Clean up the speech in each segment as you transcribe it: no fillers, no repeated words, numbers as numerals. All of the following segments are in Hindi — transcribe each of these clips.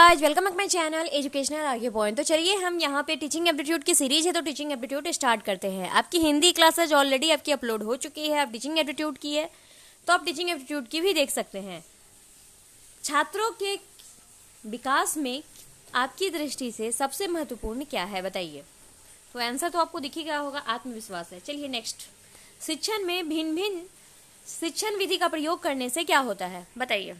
Guys, welcome back my channel educational आगे पॉइंट। तो चलिए हम यहाँ पे टीचिंग एप्टीट्यूड की सीरीज है, तो टीचिंग एप्टीट्यूड स्टार्ट करते हैं। आपकी हिंदी क्लासेज ऑलरेडी आपकी अपलोड हो चुकी है। आप टीचिंग एप्टीट्यूड की है तो आप टीचिंग एप्टीट्यूड की भी देख सकते हैं। छात्रों के विकास में आपकी दृष्टि से सबसे महत्वपूर्ण क्या है बताइए। तो आंसर तो आपको दिख ही गया होगा, आत्मविश्वास है। चलिए नेक्स्ट, शिक्षण में भिन्न भिन्न शिक्षण विधि का प्रयोग करने से क्या होता है बताइए।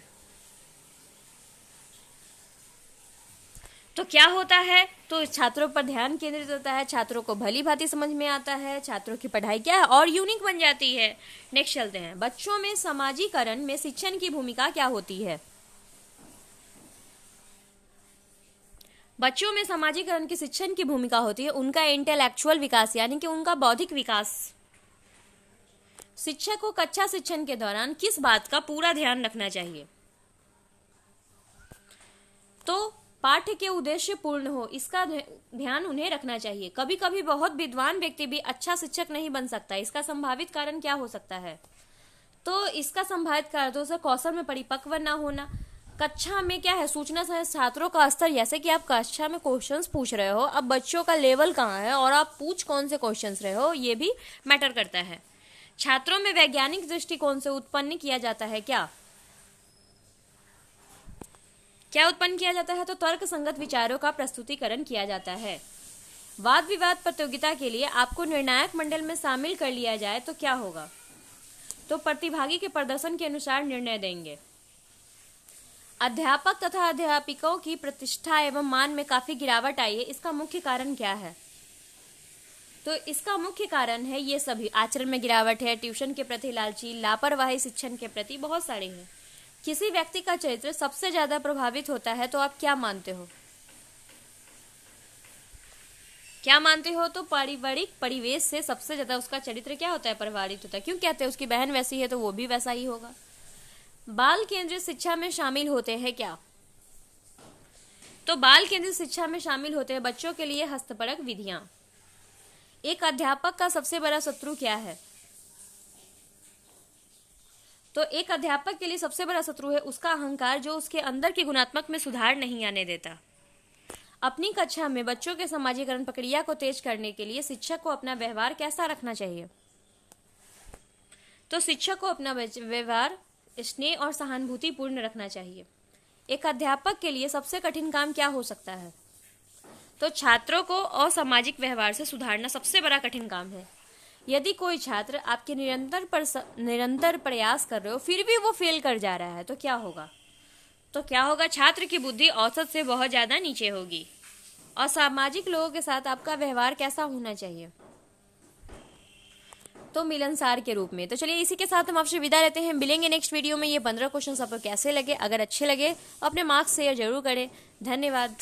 तो क्या होता है, तो छात्रों पर ध्यान केंद्रित होता है, छात्रों को भली भांति समझ में आता है, छात्रों की पढ़ाई क्या है और यूनिक बन जाती है। नेक्स्ट चलते हैं, बच्चों में समाजीकरण में शिक्षण की भूमिका क्या होती है। बच्चों में समाजीकरण की शिक्षण की भूमिका होती है उनका इंटेलेक्चुअल विकास, यानी कि उनका बौद्धिक विकास। शिक्षक को कक्षा शिक्षण के दौरान किस बात का पूरा ध्यान रखना चाहिए। तो पाठ्य के उद्देश्य पूर्ण हो, इसका ध्यान उन्हें रखना चाहिए। कभी कभी बहुत विद्वान व्यक्ति भी अच्छा शिक्षक नहीं बन सकता, इसका संभावित कारण क्या हो सकता है। तो इसका संभावित कारण तो कौशल में परिपक्व न होना। कक्षा में क्या है, सूचना छात्रों का स्तर, जैसे कि आप कक्षा में क्वेश्चंस पूछ रहे हो, अब बच्चों का लेवल कहाँ है और आप पूछ कौन से क्वेश्चंस रहे हो, ये भी मैटर करता है। छात्रों में वैज्ञानिक दृष्टिकोण से उत्पन्न किया जाता है क्या उत्पन्न किया जाता है, तो तर्क संगत विचारों का प्रस्तुतिकरण किया जाता है। वाद विवाद प्रतियोगिता के लिए आपको निर्णायक मंडल में शामिल कर लिया जाए तो क्या होगा, तो प्रतिभागी के प्रदर्शन के अनुसार निर्णय देंगे। अध्यापक तथा अध्यापिकाओं की प्रतिष्ठा एवं मान में काफी गिरावट आई है, इसका मुख्य कारण क्या है। तो इसका मुख्य कारण है ये सभी, आचरण में गिरावट है, ट्यूशन के प्रति लालची, लापरवाही शिक्षण के प्रति, बहुत सारे हैं। किसी व्यक्ति का चरित्र सबसे ज्यादा प्रभावित होता है, तो आप क्या मानते हो। तो पारिवारिक परिवेश से सबसे ज्यादा उसका चरित्र क्या होता है, प्रभावित होता है। क्यों कहते हैं, उसकी बहन वैसी है तो वो भी वैसा ही होगा। बाल केंद्रित शिक्षा में शामिल होते हैं क्या, तो बाल केंद्रित शिक्षा में शामिल होते हैं बच्चों के लिए हस्तपरक विधियां। एक अध्यापक का सबसे बड़ा शत्रु क्या है, तो एक अध्यापक के लिए सबसे बड़ा शत्रु है उसका अहंकार, जो उसके अंदर की गुणात्मक में सुधार नहीं आने देता। अपनी कक्षा में बच्चों के समाजीकरण प्रक्रिया को तेज करने के लिए शिक्षक को अपना व्यवहार कैसा रखना चाहिए, तो शिक्षक को अपना व्यवहार स्नेह और सहानुभूति पूर्ण रखना चाहिए। एक अध्यापक के लिए सबसे कठिन काम क्या हो सकता है, तो छात्रों को असामाजिक व्यवहार से सुधारना सबसे बड़ा कठिन काम है। यदि कोई छात्र आपके निरंतर प्रयास कर रहे हो फिर भी वो फेल कर जा रहा है तो क्या होगा, छात्र की बुद्धि औसत से बहुत ज्यादा नीचे होगी। और सामाजिक लोगों के साथ आपका व्यवहार कैसा होना चाहिए, तो मिलनसार के रूप में। तो चलिए इसी के साथ हम आपसे विदा लेते हैं, मिलेंगे नेक्स्ट वीडियो में। ये 15 क्वेश्चन आपको कैसे लगे, अगर अच्छे लगे अपने मार्क्स शेयर जरूर करें। धन्यवाद।